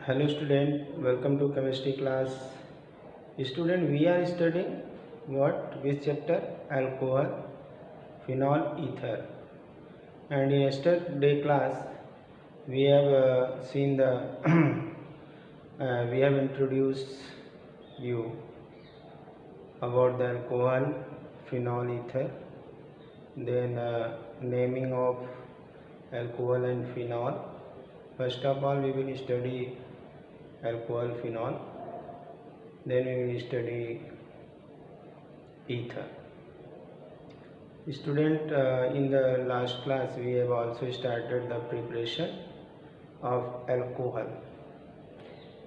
Hello student, welcome to chemistry class. Student, we are studying which chapter? Alcohol, phenol, ether. And in yesterday class, we have seen the we have introduced you about the alcohol, phenol, ether. Then naming of alcohol and phenol. First of all, we will study alcohol, phenol. Then we will study ether. Student, in the last class we have also started the preparation of alcohol,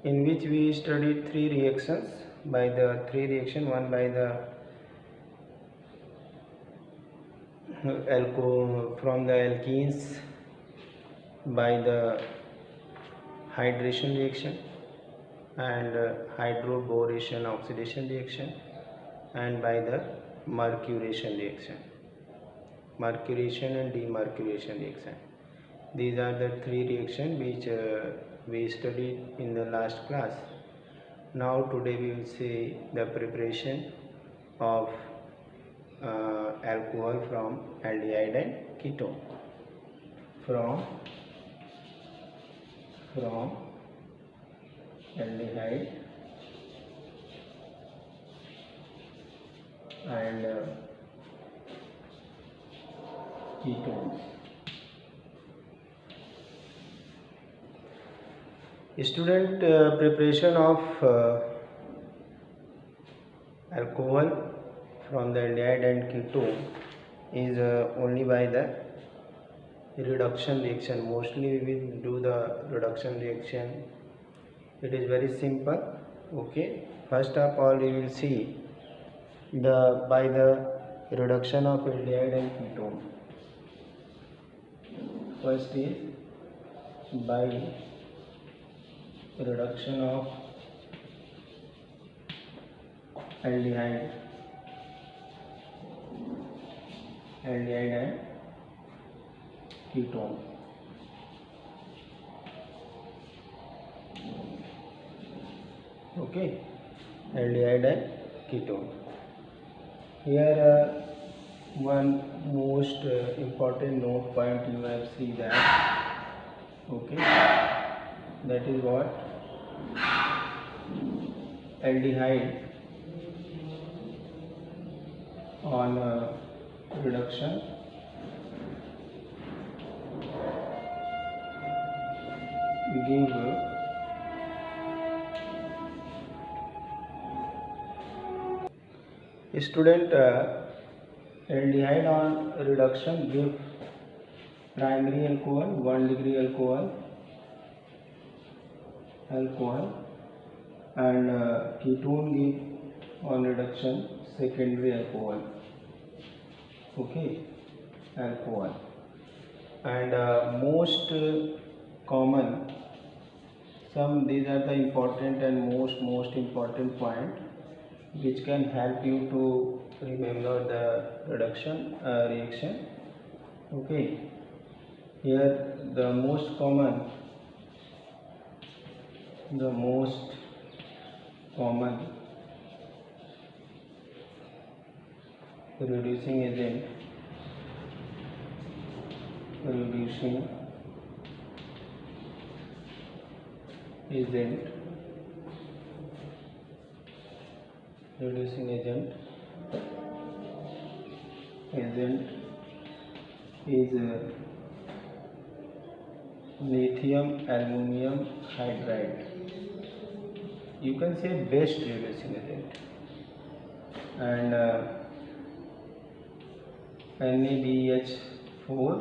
in which we studied three reactions. By the three reaction, one by the from the alkenes, by the hydration reaction and hydroboration oxidation reaction, and by the mercuration reaction, mercuration and demercuration reaction. These are the three reactions which we studied in the last class. Now today we will see the preparation of alcohol from aldehyde and ketone. From aldehyde and ketones. Student, preparation of alcohol from the aldehyde and ketone is only by the reduction reaction. Mostly we will do the reduction reaction. It is very simple. Okay, first of all we will see by the reduction of aldehyde and ketone. First is by reduction of aldehyde and ketone. Okay, aldehyde and ketone. Here one most important note point you have seen that. Okay, that is what aldehyde on reduction give student, aldehyde on reduction give primary alcohol 1 degree alcohol and ketone give on reduction secondary alcohol. Okay, alcohol. And most common, these are the important and most important point which can help you to remember the reduction reaction. Okay, here the most common reducing agent is lithium aluminum hydride. You can say best reducing agent. And NaBH4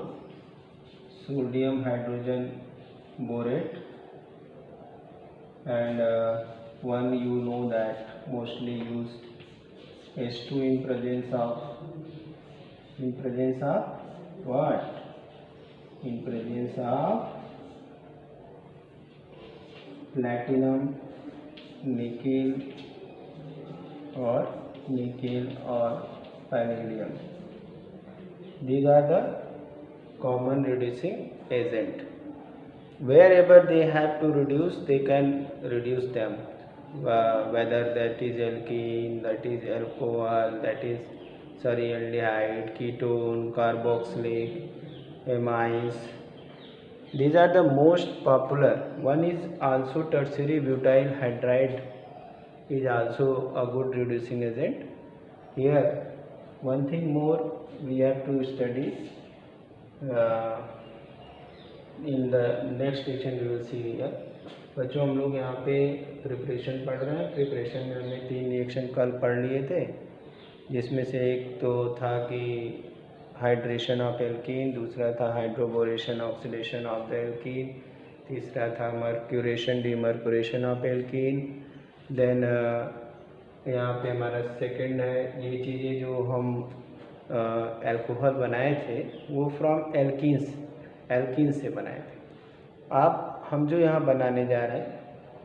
sodium hydrogen borate, and one you know that mostly used H2 in presence of what? In presence of platinum, nickel or palladium. These are the common reducing agent. wherever they have to reduce, they can reduce them, whether that is alkene, that is alcohol, that is aldehyde, ketone, carboxylic, amines. These are the most popular. One is also tertiary butyl hydride is also a good reducing agent. Here one thing more we have to study. In the next section we will see here. बच्चों हम लोग यहाँ पे preparation पढ़ रहे हैं। Preparation में हमने 3 रिएक्शन कल पढ़ लिए थे, जिसमें से एक तो था कि हाइड्रेशन ऑफ एल्कीन, दूसरा था hydroboration oxidation of the alkene, तीसरा था mercuration demercuration of alkene. Then यहाँ पे हमारा सेकंड है, ये चीज़ें जो हम अल्कोहल बनाए थे वो फ्रॉम एल्कीन से बनाए थे। अब हम जो यहाँ बनाने जा रहे हैं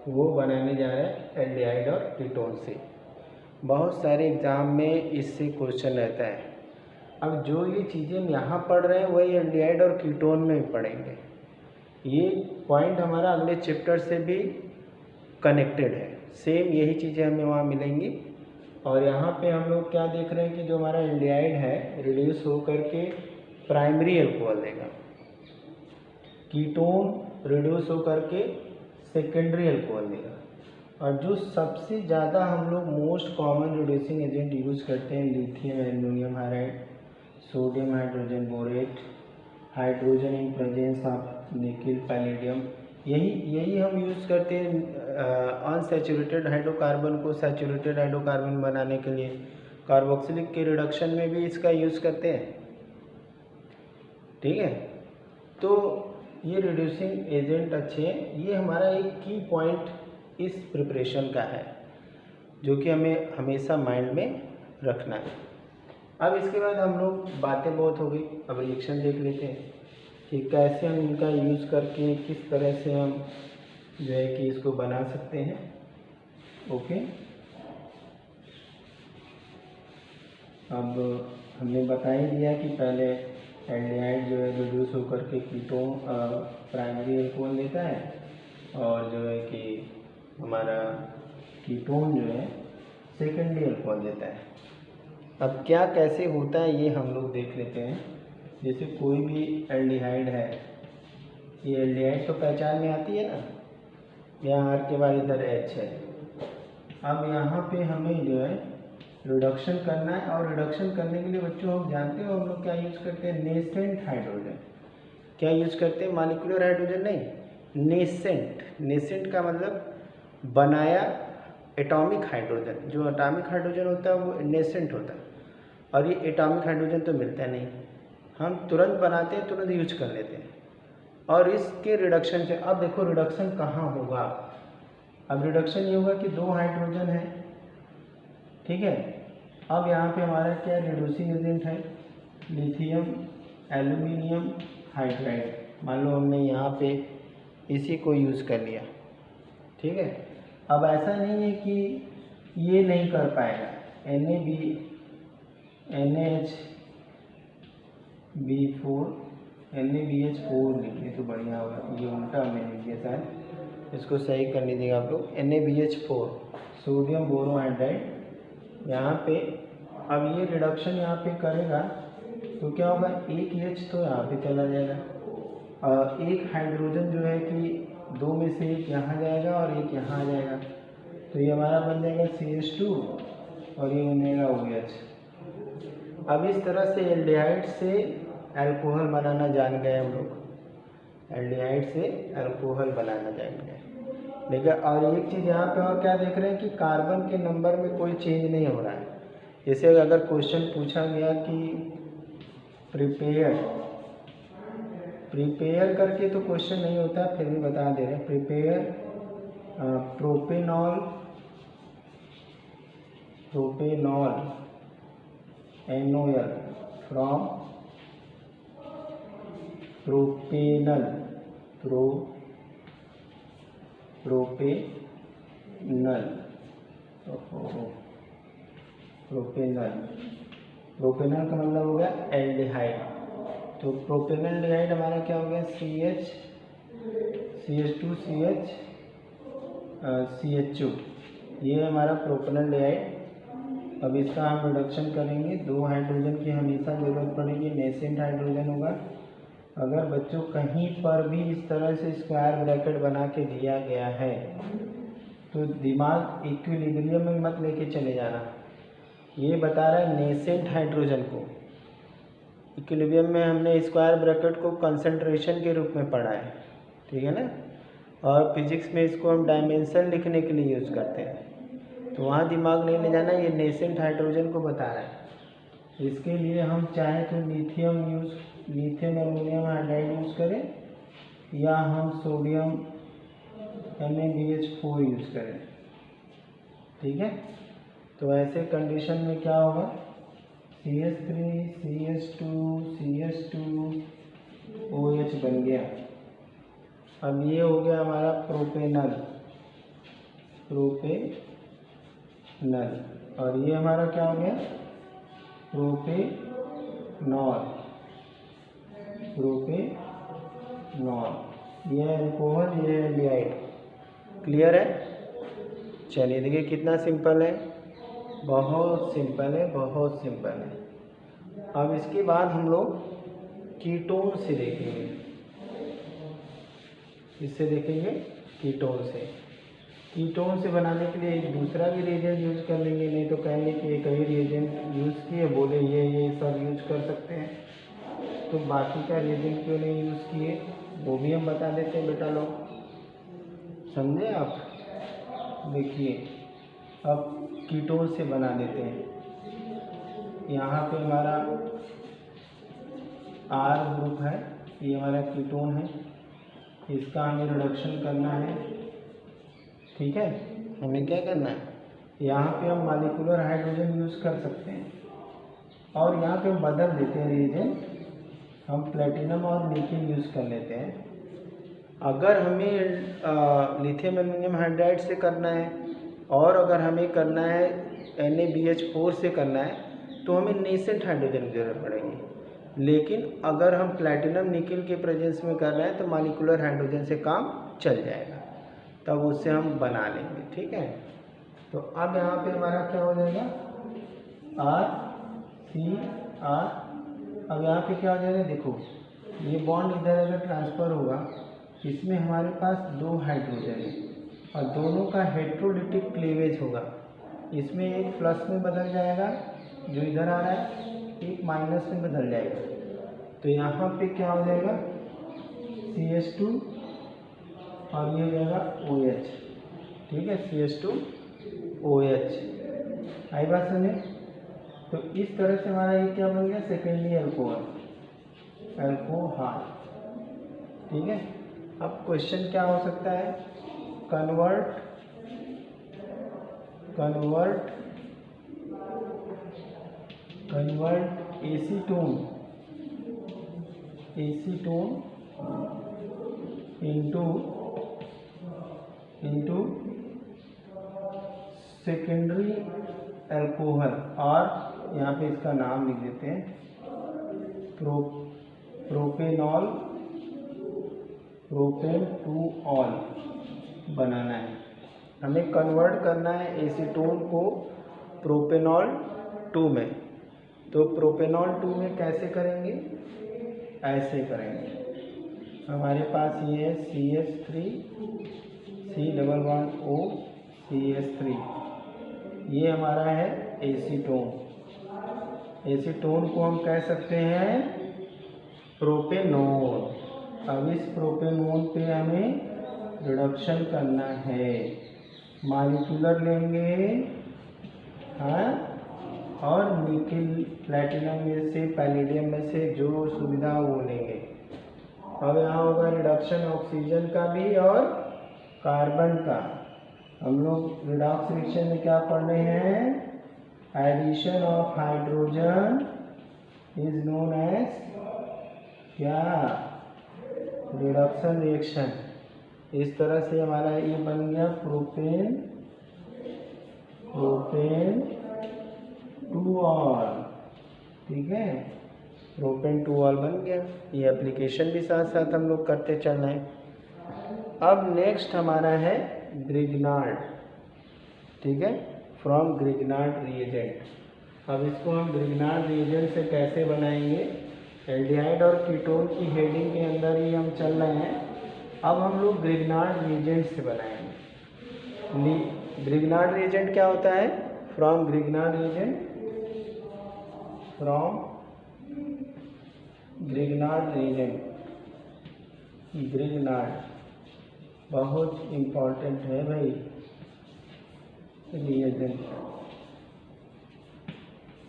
वो बनाने जा रहे हैं एल्डिहाइड और कीटोन से। बहुत सारे एग्ज़ाम में इससे क्वेश्चन रहता है। अब जो ये चीज़ें हम यहाँ पढ़ रहे हैं वही एल्डिहाइड और कीटोन में भी पढ़ेंगे। ये पॉइंट हमारा अगले चैप्टर से भी कनेक्टेड है, सेम यही चीज़ें हमें वहाँ मिलेंगी। और यहाँ पे हम लोग क्या देख रहे हैं कि जो हमारा एल्डिहाइड है रिड्यूस होकर के प्राइमरी अल्कोहल देगा, कीटोन रिड्यूस होकर के सेकेंडरी अल्कोहल देगा। और जो सबसे ज़्यादा हम लोग most common reducing agent use करते हैं lithium aluminium hydride, sodium hydrogen borate, hydrogen in presence of nickel palladium, यही हम यूज़ करते हैं अनसैचुरेटेड हाइड्रोकार्बन को सैचुरेटेड हाइड्रोकार्बन बनाने के लिए। कार्बोक्सिलिक के रिडक्शन में भी इसका यूज़ करते हैं। ठीक है, तो ये रिड्यूसिंग एजेंट अच्छे हैं। ये हमारा एक की पॉइंट इस प्रिपरेशन का है जो कि हमें हमेशा माइंड में रखना है। अब इसके बाद हम लोग बातें बहुत हो गई, अब रिएक्शन देख लेते हैं कि कैसे हम इनका यूज़ करके किस तरह से हम जो है कि इसको बना सकते हैं। ओके, अब हमने बता ही दिया कि पहले एल्डिहाइड जो है रिड्यूस होकर के कीटोन प्राइमरी अल्कोहल देता है, और जो है कि हमारा कीटोन जो है सेकेंडरी अल्कोहल देता है। अब क्या कैसे होता है ये हम लोग देख लेते हैं। जैसे कोई भी एल्डिहाइड है, ये एल्डिहाइड तो पहचान में आती है ना, यहाँ आर के बाद इधर एच है। अब यहाँ पे हमें जो है रिडक्शन करना है, और रिडक्शन करने के लिए बच्चों हम जानते हो हम लोग क्या यूज़ करते हैं, नेसेंट हाइड्रोजन। क्या यूज़ करते हैं, मॉलिक्यूलर हाइड्रोजन नहीं, नेसेंट का मतलब बनाया एटॉमिक हाइड्रोजन। जो एटॉमिक हाइड्रोजन होता है वो नेसेंट होता है, और ये एटॉमिक हाइड्रोजन तो मिलता नहीं, हम तुरंत बनाते हैं, तुरंत यूज कर लेते हैं। और इसके रिडक्शन से अब देखो रिडक्शन कहाँ होगा। अब रिडक्शन ये होगा कि 2 हाइड्रोजन है, ठीक है। अब यहाँ पे हमारा क्या रिड्यूसिंग एजेंट है, लिथियम एल्यूमिनियम हाइड्राइड। मान लो हमने यहाँ पे इसी को यूज़ कर लिया, ठीक है। अब ऐसा नहीं है कि ये नहीं कर पाएगा, NaBH4 लिखिए तो बढ़िया होगा, ये उल्टा हमने लिख दिया शायद, इसको सही कर लीजिएगा आप लोग। NaBH4 सोडियम बोरोहाइड्राइड यहाँ पे। अब ये रिडक्शन यहाँ पे करेगा तो क्या होगा, एक H तो यहाँ पे चला जाएगा, और एक हाइड्रोजन जो है कि 2 में से एक यहाँ जाएगा और एक यहाँ आ जाएगा, तो ये हमारा बन जाएगा CH2 और ये बनेगा OH। अब इस तरह से एल्डिहाइड से अल्कोहल बनाना जान गए हम लोग, एल्डिहाइड से अल्कोहल बनाना जान गए। देखिए, और एक चीज़ यहाँ पे और क्या देख रहे हैं कि कार्बन के नंबर में कोई चेंज नहीं हो रहा है। जैसे अगर क्वेश्चन पूछा गया कि प्रिपेयर करके तो क्वेश्चन नहीं होता, फिर भी बता दे रहे हैं। Prepare propanol NOL from propanal propanal का मतलब हो गया एल्डिहाइड। तो प्रोपेनल डिहाइड हमारा क्या हो गया, CH2CH CH2, ये हमारा प्रोपेनल लेआइड। अब इसका हम रिडक्शन करेंगे। 2 हाइड्रोजन की हमेशा ज़रूरत पड़ेगी, नेसेंट हाइड्रोजन होगा। अगर बच्चों कहीं पर भी इस तरह से स्क्वायर ब्रैकेट बना के दिया गया है तो दिमाग इक्विलिब्रियम में मत लेके चले जाना। ये बता रहा है नेसेंट हाइड्रोजन को। इक्विलिब्रियम में हमने स्क्वायर ब्रैकेट को कंसंट्रेशन के रूप में पढ़ा है, ठीक है ना, और फिजिक्स में इसको हम डायमेंशन लिखने के लिए यूज़ करते हैं। तो वहाँ दिमाग नहीं ले जाना, ये नेसेंट हाइड्रोजन को बता रहा है। इसके लिए हम चाहे तो लिथियम एल्युमिनियम हाइड्राइड यूज़ करें या हम सोडियम NaBH4 यूज़ करें, ठीक है। तो ऐसे कंडीशन में क्या होगा, CH3 CH2 OH बन गया। अब ये हो गया हमारा प्रोपेनल, और ये हमारा क्या हो गया, प्रोपेनॉल। ये है अल्कोहल, ये है एल्डिहाइड। क्लियर है? चलिए देखिए कितना सिंपल है, बहुत सिंपल है, बहुत सिंपल है। अब इसके बाद हम लोग कीटोन से देखेंगे। इससे देखेंगे कीटोन से बनाने के लिए एक दूसरा भी रिएजेंट यूज कर लेंगे, नहीं तो कहेंगे कि एक ही रिएजेंट यूज़ किए, बोले ये सब यूज कर सकते हैं, तो बाकी का रिएजेंट क्यों नहीं यूज़ किए वो भी हम बता देते हैं बेटा लोग, समझे आप। देखिए अब कीटोन से बना देते हैं। यहाँ पे हमारा R ग्रुप है, ये हमारा कीटोन है, इसका हमें रिडक्शन करना है, ठीक है। हमें क्या करना है, यहाँ पे हम मॉलिक्यूलर हाइड्रोजन यूज़ कर सकते हैं और यहाँ पे हम बदल देते हैं रिएजेंट, हम प्लेटिनम और निकेल यूज़ कर लेते हैं। अगर हमें लिथियम एल्युमिनियम हाइड्राइड से करना है और अगर हमें करना है NaBH4 से करना है तो हमें नेसेंट हाइड्रोजन की ज़रूरत पड़ेगी। लेकिन अगर हम प्लैटिनम निकेल के प्रेजेंस में कर रहे हैं तो मॉलिक्यूलर हाइड्रोजन से काम चल जाएगा, तब उससे हम बना लेंगे, ठीक है। तो अब यहाँ पे हमारा क्या हो जाएगा, RCR। अब यहाँ पे क्या हो जाएगा, देखो ये बॉन्ड इधर अगर ट्रांसफ़र होगा, इसमें हमारे पास 2 हाइड्रोजन है और दोनों का हेट्रोलिटिक क्लीवेज होगा। इसमें एक प्लस में बदल जाएगा जो इधर आ रहा है, एक माइनस में बदल जाएगा। तो यहाँ पे क्या हो जाएगा, CH2 और ये हो जाएगा OH, ठीक है, CH2OH। आई बात समझे। तो इस तरह से हमारा ये क्या बन गया, सेकेंडरी अल्कोहल, ठीक है। अब क्वेश्चन क्या हो सकता है, convert acetone into secondary alcohol, और यहाँ पे इसका नाम लिख देते हैं प्रोपेनॉल, प्रोपेन 2-ऑल बनाना है। हमें कन्वर्ट करना है एसीटोन को प्रोपेनॉल 2 में। तो प्रोपेनॉल 2 में कैसे करेंगे, ऐसे करेंगे। हमारे पास ये है CH3 C11O CH3, ये हमारा है एसीटोन। एसीटोन को हम कह सकते हैं प्रोपेनोल। अब इस प्रोपेनोल पे हमें रिडक्शन करना है, मॉलिक्यूलर लेंगे, हाँ, और निकेल प्लैटिनम में से, पैलेडियम में से जो सुविधा वो लेंगे। अब यहाँ होगा रिडक्शन ऑक्सीजन का भी और कार्बन का। हम लोग रिडॉक्स रिएक्शन में क्या पढ़ रहे हैं, addition of hydrogen is known as क्या, रिडक्शन रिएक्शन। इस तरह से हमारा ये बन गया प्रोपेन 2-ऑल, ठीक है, प्रोपेन 2-ऑल बन गया। ये एप्लीकेशन भी साथ साथ हम लोग करते चल रहे हैं। अब नेक्स्ट हमारा है ग्रिग्नार्ड, ठीक है, फ्रॉम ग्रिग्नार्ड रिएजेंट। अब इसको हम ग्रिग्नार्ड रिएजेंट से कैसे बनाएंगे, एल्डिहाइड और कीटोन की हेडिंग के अंदर ही हम चल रहे हैं। अब हम लोग ग्रिग्नार्ड रिएजेंट से बनाएंगे। ग्रिग्नार्ड रिएजेंट क्या होता है, from Grignard reagent, from Grignard reagent, Grignard बहुत इम्पोर्टेंट है भाई रिएजेंट।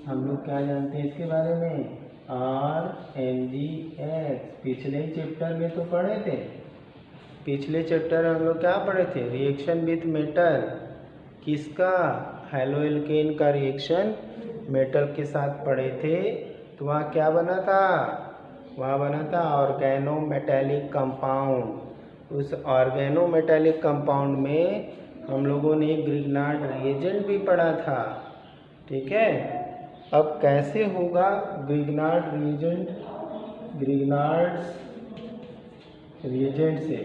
हम लोग क्या जानते हैं इसके बारे में, RMgX, पिछले ही चैप्टर में तो पढ़े थे। पिछले चैप्टर हम लोग क्या पढ़े थे, रिएक्शन विथ मेटल, किसका, हेलोएल्केन का रिएक्शन मेटल के साथ पढ़े थे। तो वहाँ क्या बना था, वहाँ बना था ऑर्गेनोमेटेलिक कंपाउंड। उस ऑर्गेनोमेटेलिक कंपाउंड में हम लोगों ने ग्रिग्नार्ड रिएजेंट भी पढ़ा था, ठीक है। अब कैसे होगा ग्रिग्नार्ड रिएजेंट, ग्रिग्नार्ड रिएजेंट से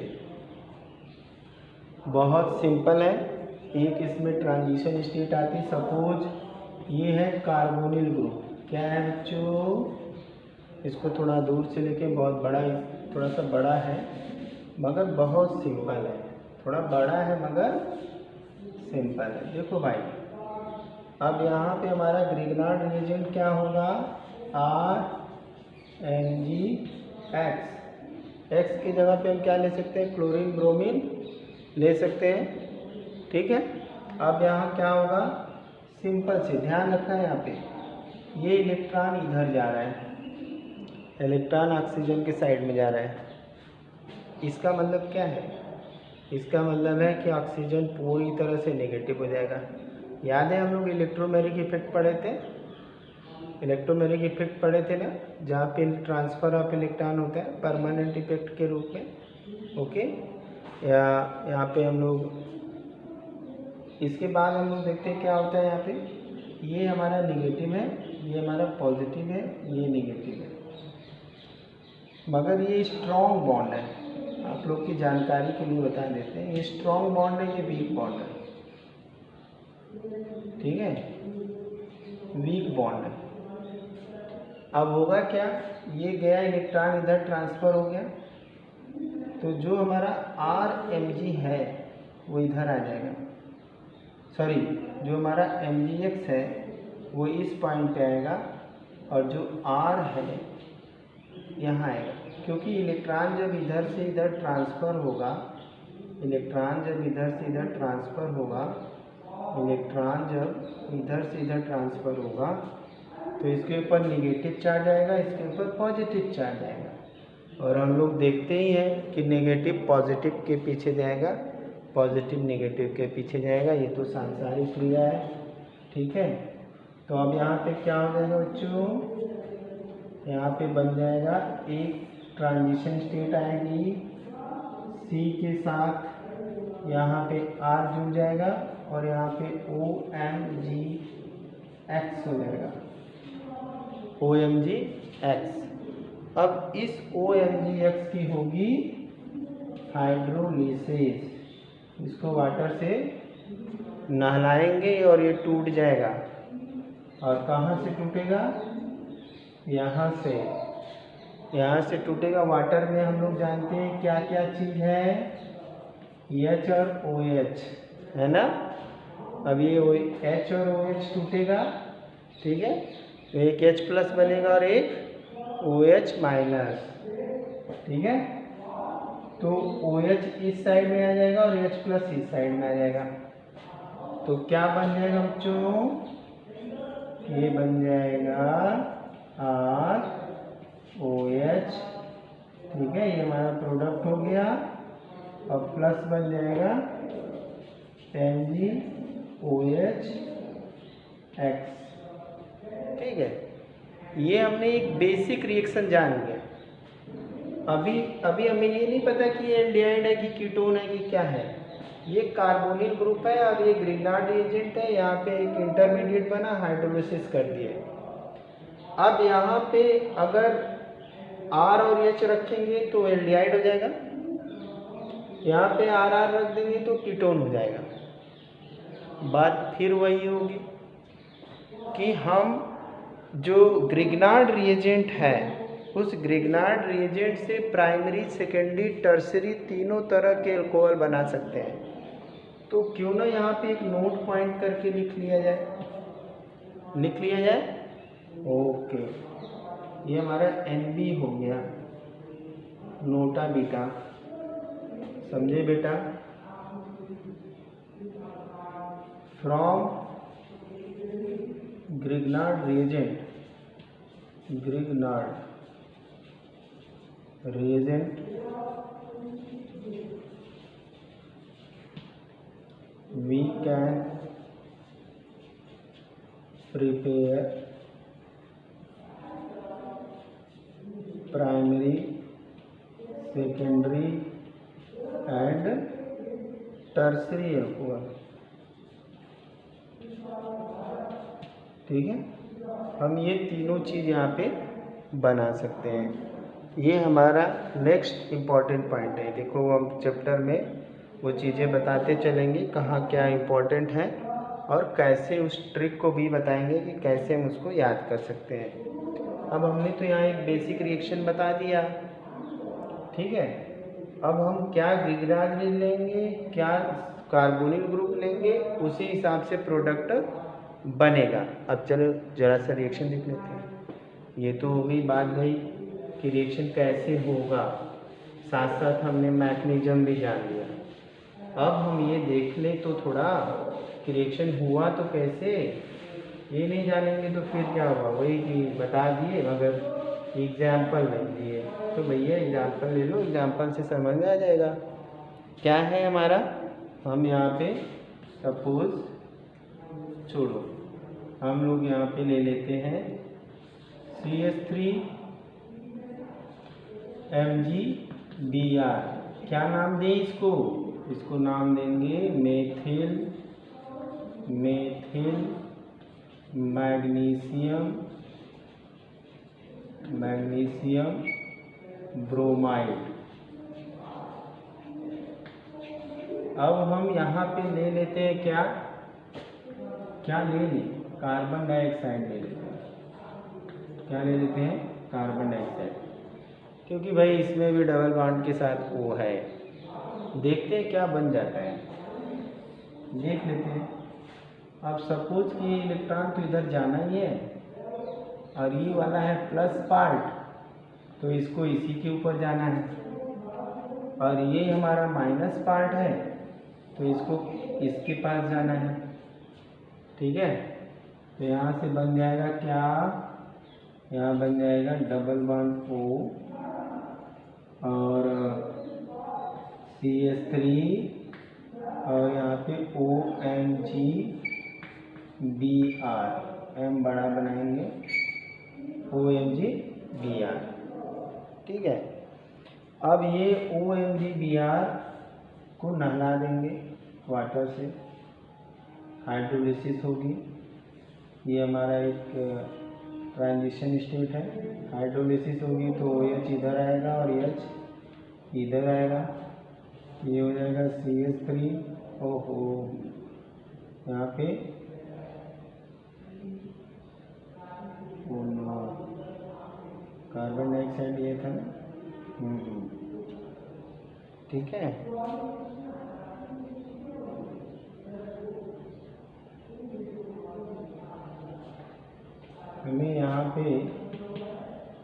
बहुत सिंपल है। एक इसमें ट्रांजिशन स्टेट आती, सपोज ये है कार्बोनिल ग्रुप, क्या है बच्चों, इसको थोड़ा दूर से लेके बहुत बड़ा, थोड़ा सा बड़ा है मगर बहुत सिंपल है, थोड़ा बड़ा है मगर सिंपल है। देखो भाई, अब यहाँ पे हमारा ग्रिग्नार्ड रिएजेंट क्या होगा, RMgX। X की जगह पे हम क्या ले सकते हैं, क्लोरीन ब्रोमीन ले सकते हैं, ठीक है। अब यहाँ क्या होगा, सिंपल से ध्यान रखना है, यहाँ पे ये इलेक्ट्रॉन इधर जा रहा है, इलेक्ट्रॉन ऑक्सीजन के साइड में जा रहा है। इसका मतलब क्या है, इसका मतलब है कि ऑक्सीजन पूरी तरह से नेगेटिव हो जाएगा। याद है हम लोग इलेक्ट्रोमैग्नेटिक इफेक्ट पढ़े थे, इलेक्ट्रोमैग्नेटिक इफेक्ट पढ़े थे ना, जहाँ पे ट्रांसफ़र ऑफ इलेक्ट्रॉन होता है परमानेंट इफेक्ट के रूप में, ओके। या यहाँ पे हम लोग, इसके बाद हम लोग देखते हैं क्या होता है। यहाँ पे ये हमारा नेगेटिव है, ये हमारा पॉजिटिव है, ये नेगेटिव है, मगर ये स्ट्रॉन्ग बॉन्ड है। आप लोग की जानकारी के लिए बता देते हैं, ये स्ट्रॉन्ग बॉन्ड है, ये वीक बॉन्ड है, ठीक है, वीक बॉन्ड है। अब होगा क्या, ये गया इलेक्ट्रॉन इधर ट्रांसफ़र हो गया, तो जो हमारा RMg है वो इधर आ जाएगा, सॉरी जो हमारा MgX है वो इस पॉइंट पे आएगा, और जो R है यहाँ आएगा, क्योंकि इलेक्ट्रॉन जब इधर से इधर ट्रांसफ़र होगा, इलेक्ट्रॉन जब इधर से इधर ट्रांसफ़र होगा, इलेक्ट्रॉन जब इधर से इधर ट्रांसफ़र होगा तो इसके ऊपर नेगेटिव चार्ज आएगा, इसके ऊपर पॉजिटिव चार्ज आएगा। और हम लोग देखते ही हैं कि नेगेटिव पॉजिटिव के पीछे जाएगा, पॉजिटिव नेगेटिव के पीछे जाएगा, ये तो सांसारिक क्रिया है, ठीक है। तो अब यहाँ पे क्या हो जाएगा बच्चों, यहाँ पे बन जाएगा एक ट्रांजिशन स्टेट आएगी, C के साथ यहाँ पे R जुड़ जाएगा और यहाँ पे OMgX हो जाएगा, OMgX। अब इस OMgX की होगी हाइड्रोलिसिस, इसको वाटर से नहलाएंगे और ये टूट जाएगा। और कहाँ से टूटेगा, यहाँ से टूटेगा। वाटर में हम लोग जानते हैं क्या क्या चीज़ है, H और OH है ना। अब ये H और OH टूटेगा, ठीक है, तो एक H प्लस बनेगा और एक OH माइनस, ठीक है। तो OH इस साइड में आ जाएगा और H प्लस इस साइड में आ जाएगा, तो क्या बन जाएगा बच्चों, ये बन जाएगा ROH, ठीक है, ये हमारा प्रोडक्ट हो गया। और प्लस बन जाएगा MgOH X, ठीक है। ये हमने एक बेसिक रिएक्शन जान लिया। अभी हमें ये नहीं पता कि ये एल्डिहाइड है कि कीटोन है कि क्या है। ये कार्बोनिल ग्रुप है और ये ग्रिग्नार्ड रिएजेंट है, यहाँ पे एक इंटरमीडिएट बना, हाइड्रोलिसिस कर दिए। अब यहाँ पे अगर R और H रखेंगे तो एल्डिहाइड हो जाएगा, यहाँ पे आर आर रख देंगे तो कीटोन हो जाएगा। बात फिर वही होगी कि हम जो ग्रिग्नार्ड रिएजेंट है उस ग्रिग्नार्ड रिएजेंट से प्राइमरी, सेकेंडरी, टर्सरी तीनों तरह के अल्कोहल बना सकते हैं। तो क्यों ना यहाँ पे एक नोट पॉइंट करके लिख लिया जाए। ओके, ये हमारा NB हो गया, नोटा बीटा। समझे बेटा? From Grignard reagent we can prepare primary, secondary and tertiary alcohol। ठीक है, हम ये तीनों चीज़ यहाँ पे बना सकते हैं। ये हमारा नेक्स्ट इम्पॉर्टेंट पॉइंट है। देखो हम चैप्टर में वो चीज़ें बताते चलेंगे कहाँ क्या इम्पोर्टेंट है और कैसे उस ट्रिक को भी बताएंगे कि कैसे हम उसको याद कर सकते हैं। अब हमने तो यहाँ एक बेसिक रिएक्शन बता दिया, ठीक है। अब हम क्या ग्रिग्नार्ड लेंगे, क्या कार्बोनिल ग्रुप लेंगे, उसी हिसाब से प्रोडक्ट बनेगा। अब चलो जरा सा रिएक्शन देख लेते हैं। ये तो हो गई बात गई कि रिएक्शन कैसे होगा, साथ साथ हमने मैकेनिज्म भी जान लिया। अब हम ये देख लें तो थोड़ा कि रिएक्शन हुआ तो कैसे, ये नहीं जानेंगे तो फिर क्या होगा, वही कि बता दिए मगर एग्जाम्पल नहीं दिए। तो भैया एग्जाम्पल ले लो, एग्जाम्पल से समझ में आ जाएगा क्या है हमारा। हम यहाँ पे सपोज छोड़ो, हम लोग यहाँ पे ले लेते हैं CH3 MgBr। क्या नाम दें इसको? इसको नाम देंगे मेथिल मैग्नीशियम ब्रोमाइड। अब हम यहाँ पे ले लेते हैं क्या ले लें, कार्बन डाइऑक्साइड ले लेते हैं। क्या ले लेते हैं? कार्बन डाइऑक्साइड, क्योंकि भाई इसमें भी डबल बॉन्ड के साथ O है। देखते हैं क्या बन जाता है, देख लेते हैं। अब सपोज कि इलेक्ट्रॉन तो इधर जाना ही है और ये वाला है प्लस पार्ट, तो इसको इसी के ऊपर जाना है। और ये हमारा माइनस पार्ट है तो इसको इसके पास जाना है, ठीक है। तो यहाँ से बन जाएगा क्या, यहाँ बन जाएगा डबल बॉन्ड O और CH3 और यहाँ पे OMgBr, M बड़ा बनाएंगे, OMgBr, ठीक है। अब ये OMgBr को नहला देंगे वाटर से, हाइड्रोलिसिस होगी। ये हमारा एक ट्रांजिशन स्टेट है, हाइड्रोलिसिस होगी तो OH इधर आएगा और H इधर आएगा। ये हो जाएगा CH3, ओहो यहाँ पे कार्बन डाइऑक्साइड ये था ना, ठीक है। हमें यहाँ पे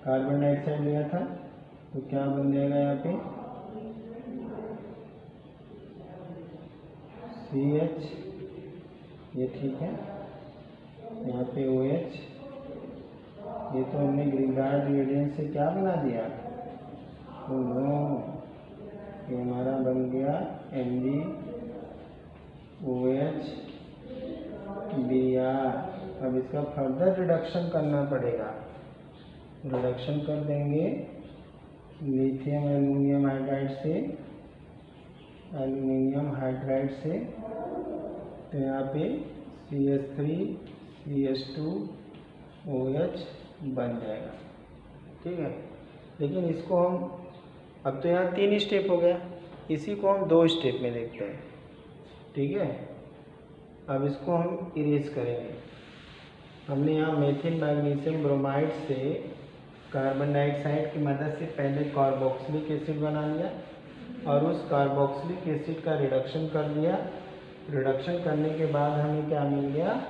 कार्बन डाइऑक्साइड लिया था तो क्या बन जाएगा यहाँ पे CH, ये ठीक है। यहाँ पे OH, ये तो हमने ग्रिग्नार्ड रिएजेंट से क्या बना दिया, तो नो, ये हमारा बन गया MgOH Br। अब इसका फर्दर रिडक्शन करना पड़ेगा, रिडक्शन कर देंगे लिथियम एल्युमिनियम हाइड्राइड से, तो यहाँ पे CH3 CH2 OH बन जाएगा, ठीक है। लेकिन इसको हम अब तो यहाँ 3 स्टेप हो गया, इसी को हम 2 स्टेप में देखते हैं, ठीक है। अब इसको हम इरेज करेंगे। हमने यहाँ मेथिल मैग्नीशियम ब्रोमाइड से कार्बन डाइऑक्साइड की मदद से पहले कार्बोक्सिलिक एसिड बना लिया और उस कार्बोक्सिलिक एसिड का रिडक्शन कर दिया। रिडक्शन करने के बाद हमें क्या मिल गया?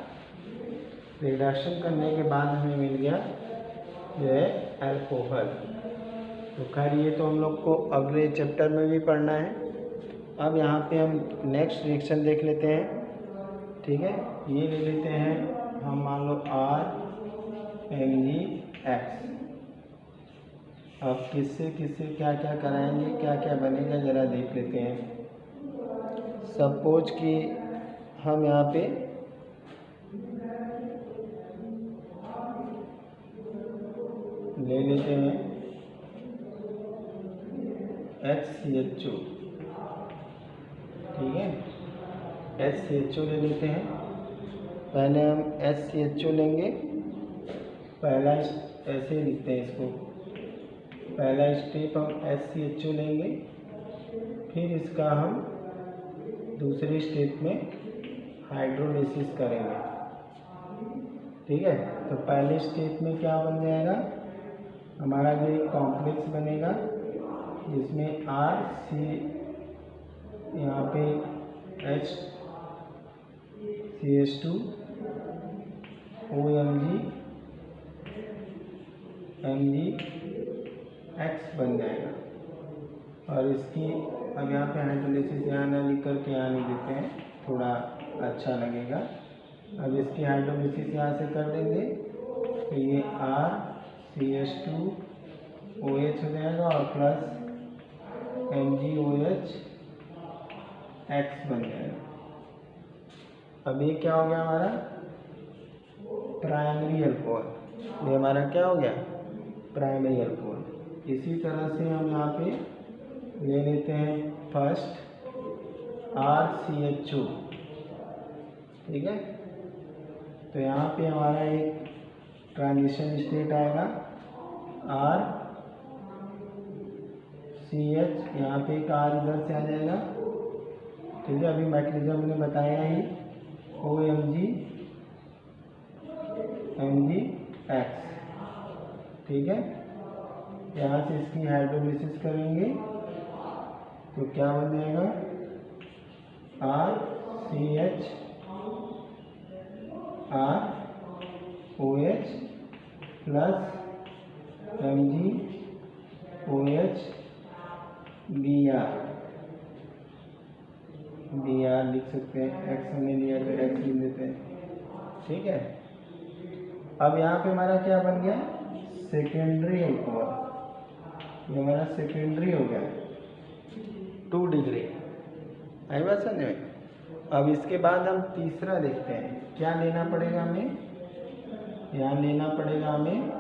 रिडक्शन करने के बाद हमें मिल गया जो है अल्कोहल। तो खैर ये तो हम लोग को अगले चैप्टर में भी पढ़ना है। अब यहाँ पे हम नेक्स्ट रिएक्शन देख लेते हैं, ठीक है। ये ले लेते हैं हम, मान लो RMgX। अब किससे किससे क्या क्या कराएंगे, क्या क्या बनेगा, ज़रा देख लेते हैं। सपोज कि हम यहाँ पे ले लेते हैं HCHO, ठीक है। HCHO ले लेते हैं। पहले हम HCHO लेंगे। पहला ऐसे लिखते हैं इसको, पहला स्टेप हम HCHO लेंगे, फिर इसका हम दूसरे स्टेप में हाइड्रोलिसिस करेंगे, ठीक है। तो पहले स्टेप में क्या बन जाएगा हमारा, जो एक कॉम्प्लेक्स बनेगा जिसमें RC यहाँ पे HCH2 OMgX बन जाएगा। और इसकी अब यहाँ पे हाइड्रोलिसिस यहाँ ना लिख करके यहाँ नहीं देते हैं, थोड़ा अच्छा लगेगा। अब इसकी हाइड्रोलिसिस यहाँ से कर देंगे तो ये RCH2OH हो जाएगा और प्लस MgOH बन जाएगा। अब ये क्या हो गया हमारा प्राइमरी अल्कोहल। ये हमारा क्या हो गया प्राइमरी अल्कोहल। इसी तरह से हम यहाँ पे ले लेते हैं फर्स्ट RCHO, ठीक है। तो यहाँ पे हमारा एक ट्रांजिशन स्टेट आएगा RCH, यहाँ पे एक R इधर से आ जाएगा, ठीक है। अभी मैकेनिज्म मैंने बताया ही, OMgX, ठीक है। यहाँ से इसकी हाइड्रोलिसिस करेंगे तो क्या बन जाएगा RCH ROH plus MgOH Br लिख सकते हैं, X हमने लिया तो X लिख देते हैं, ठीक है। अब यहाँ पे हमारा क्या बन गया सेकेंडरी अल्कोहल। ये हमारा सेकेंडरी हो गया 2 डिग्री, आई बात समझ में। अब इसके बाद हम तीसरा देखते हैं, क्या लेना पड़ेगा हमें। यहाँ लेना पड़ेगा हमें,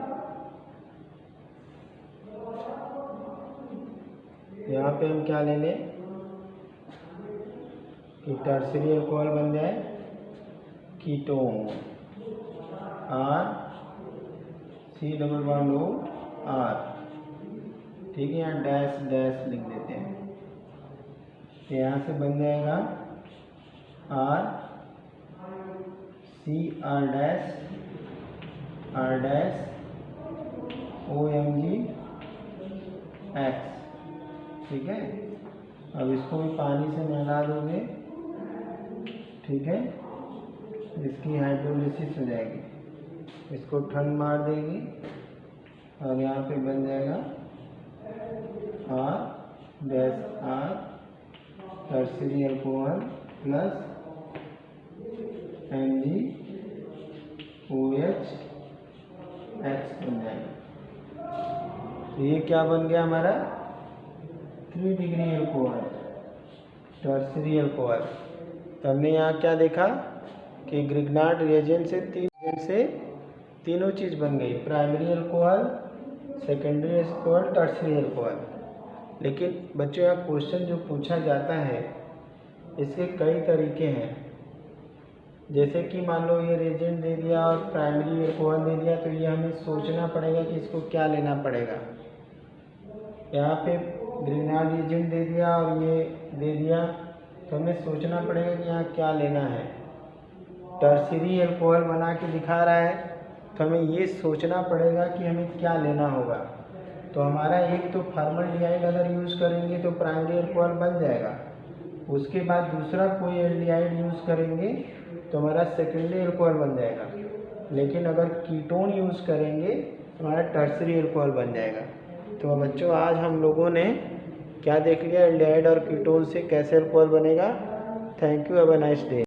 यहाँ पे हम क्या ले लें कि टर्सरी अल्कोहल बन जाए कीटोन, RC++OR, ठीक है। यहाँ डैश डैश लिख देते हैं, तो यहाँ से बन जाएगा RCR'(OMgX), ठीक है। अब इसको भी पानी से नहला दोगे, ठीक है। इसकी हाइड्रोलिसिस हो जाएगी, इसको ठंड मार देगी और यहाँ पे बन जाएगा R' tertiary alcohol plus MgOH X बन जाएगा। तो ये क्या बन गया हमारा 3 डिग्री अल्कोहल, टर्सरी अल्कोहल। तो हमने यहाँ क्या देखा कि ग्रिग्नार्ड रिएजेंट से तीनों चीज़ बन गई, primary alcohol, secondary alcohol, tertiary alcohol. लेकिन बच्चों यहाँ क्वेश्चन जो पूछा जाता है इसके कई तरीके हैं। जैसे कि मान लो ये रिएजेंट दे दिया और प्राइमरी अल्कोहल दे दिया, तो ये हमें सोचना पड़ेगा कि इसको क्या लेना पड़ेगा। यहाँ पे ग्रिग्नार्ड रिएजेंट दे दिया और ये दे दिया, तो हमें सोचना पड़ेगा कि यहाँ क्या लेना है। टर्शियरी अल्कोहल बना के दिखा रहा है, तो हमें ये सोचना पड़ेगा कि हमें क्या लेना होगा। तो हमारा एक तो फॉर्मल्डिहाइड अगर यूज़ करेंगे तो प्राइमरी अल्कोहल बन जाएगा, उसके बाद दूसरा कोई एल्डिहाइड यूज़ करेंगे तो हमारा सेकेंडरी अल्कोहल बन जाएगा। लेकिन अगर कीटोन यूज़ करेंगे तो हमारा टर्शियरी अल्कोहल बन जाएगा। तो बच्चों आज हम लोगों ने क्या देख लिया, एल्डिहाइड और कीटोन से कैसे अल्कोहल बनेगा। Thank you, have a nice day.